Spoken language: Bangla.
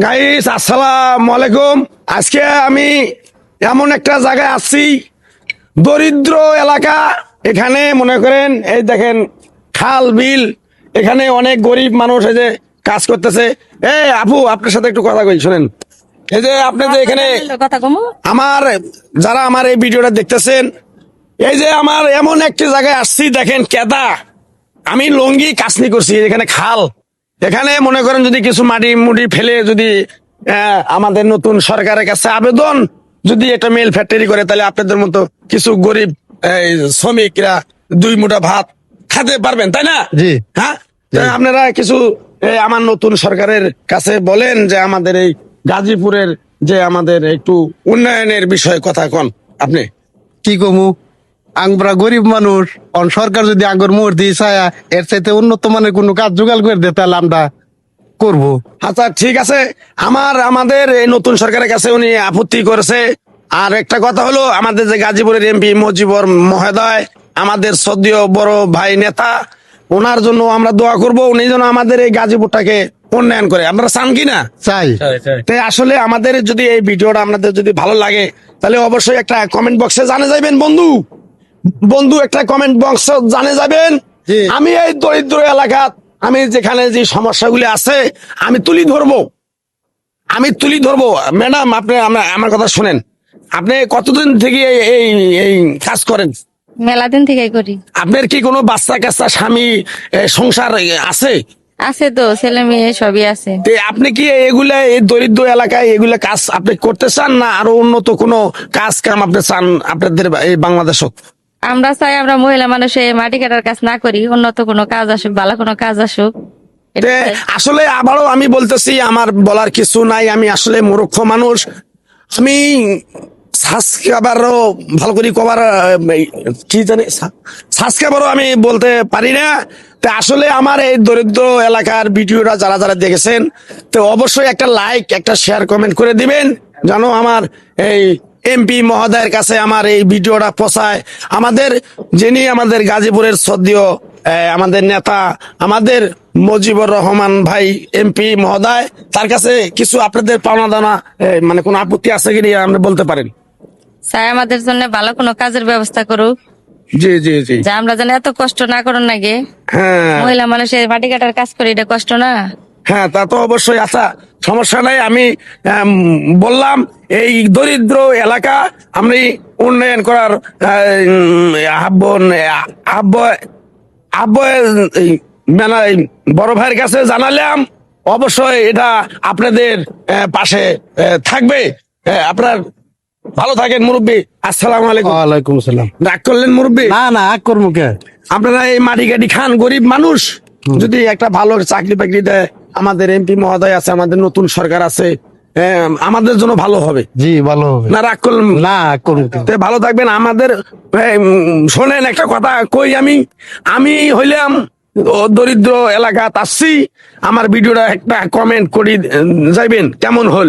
গাইস আসসালামু আলাইকুম। আজকে আমি এমন একটা জায়গায় আসছি, দরিদ্র এলাকা। এখানে মনে করেন এই দেখেন খাল বিল, এখানে অনেক গরিব মানুষ এই যে কাজ করতেছে। এই আপু, আপনার সাথে একটু কথা কই, শুনেন। এই যে আপনি যে এখানে কথা কমু আমার যারা আমার এই ভিডিওটা দেখতেছেন, এই যে আমার এমন একটি জায়গায় আসছি, দেখেন কেদা, আমি লঙ্গি কাসনি করছি, এখানে খাল। এখানে মনে করেন যদি কিছু মাটি মুটি ফেলে যদি আমাদের নতুন সরকারের কাছে আবেদন, যদি একটা মেল ফ্যাক্টরি করে, তাহলে আপনাদের মতো কিছু গরিব শ্রমিকরা দুই মুঠা ভাত খেতে পারবেন, তাই না? জি। হ্যাঁ, তাই আপনারা কিছু আমার নতুন সরকারের কাছে বলেন যে আমাদের এই গাজীপুরের যে আমাদের একটু উন্নয়নের বিষয়ে কথা কন আপনি। কি কমু, আমরা গরিব মানুষ, সরকার যদি আগর মোর দিয়ে ছায়া এর চাইতে উন্নত মানের কোনো কাজ জোগাড় করে দেয় তাহলে আমরা করবো। আচ্ছা ঠিক আছে, আমাদের এই নতুন সরকারের কাছে উনি আপত্তি করেছে। আর একটা কথা হলো, আমাদের যে গাজীপুরের এমপি মজিবর মহোদয়, আমাদের শ্রদ্ধেয় বড় ভাই নেতা, ওনার জন্য আমরা দোয়া করব, উনি যেন আমাদের এই গাজীপুরটাকে উন্নয়ন করে। আপনারা চান কি না? চাই। তাই আসলে আমাদের যদি এই ভিডিওটা আপনাদের যদি ভালো লাগে, তাহলে অবশ্যই একটা কমেন্ট বক্সে জানে যাবেন বন্ধু একটা কমেন্ট বক্স জানে যাবেন। জি। আমি এই দরিদ্র এলাকা, আমি যেখানে যে সমস্যাগুলি আছে আমি তুলি ধরবো। ম্যাডাম, আপনি আমার কথা শুনেন। আপনি কতদিন থেকে এই এই কাজ করেন? মেলা দিন থেকে করি। আপনার কি কোনো বাচ্চা কাচ্চা, স্বামী, সংসার আছে? আছে তো, ছেলে মেয়ে সবই আছে। তে আপনি কি এগুলা এই দরিদ্র এলাকায় এগুলা কাজ আপনি করতে চান, না আরো উন্নত কোনো কাজ কাম আপনি চান আপনাদের এই বাংলাদেশ? আমরা চাই আমরা মহিলা মানুষে মাটি কাটার কাজ না করি, উন্নত কোনো কাজ আসুক, ভালো কোনো কাজ আসুক। এটা তে চাই। আসলে আবারও আমি বলতেছি, আমার বলার কিছু নাই, আমি আসলে মূর্খ মানুষ। আমি সাবস্ক্রাইবারও ভালো করে কভার কি জানি সাবস্ক্রাইবারও আমি বলতে পারি না। তো আসলে আমার এই দরিদ্র এলাকার ভিডিওটা যারা যারা দেখেছেন, তো অবশ্যই একটা লাইক, একটা শেয়ার, কমেন্ট করে দিবেন, যেন আমার এই এমপি মহোদয়ের কাছে আমার এই ভিডিওটা পৌঁছায়। যিনি আমাদের গাজীপুরের শ্রদ্ধেয় আমাদের নেতা, আমাদের মজিবুর রহমান ভাই এমপি মহোদয়, তার কাছে কিছু আপনাদের পাওনা দানা মানে কোন আপত্তি আছে কি আপনি বলতে পারেন? চাই আমাদের জন্য ভালো কোনো কাজের ব্যবস্থা করুক, জি জি জি। যে আমরা যেন এত কষ্ট না করুন নাকি। হ্যাঁ মহিলা মানুষের মাটি কাটার কাজ করি, এটা কষ্ট না? হ্যাঁ, তা তো অবশ্যই। আচ্ছা, সমস্যা নাই। আমি বললাম এই দরিদ্র এলাকা আমি উন্নয়ন করার বড় ভাইয়ের কাছে জানালাম। অবশ্যই এটা আপনাদের পাশে থাকবে। আপনার ভালো থাকেন মুরব্বী। আসসালামু আলাইকুম। ওয়ালাইকুম আসসালাম। রাগ করলেন মুরব্বী? না না, আগ করবো কে? আপনারা এই মাটি গাড়ি খান, গরিব মানুষ, যদি একটা ভালো চাকরি বাকরি দেয়, আমাদের এমপি মহোদয় আছে, আমাদের নতুন সরকার আছে, আমাদের জন্য ভালো হবে। জি, ভালো হবে। না রাগ করলেন? না, আগ করবো কে? তে ভালো থাকবেন। আমাদের শোনেন একটা কথা কই, আমি হইলাম দরিদ্র এলাকা আসছি। আমার ভিডিওটা একটা কমেন্ট করি যাইবেন, কেমন হল?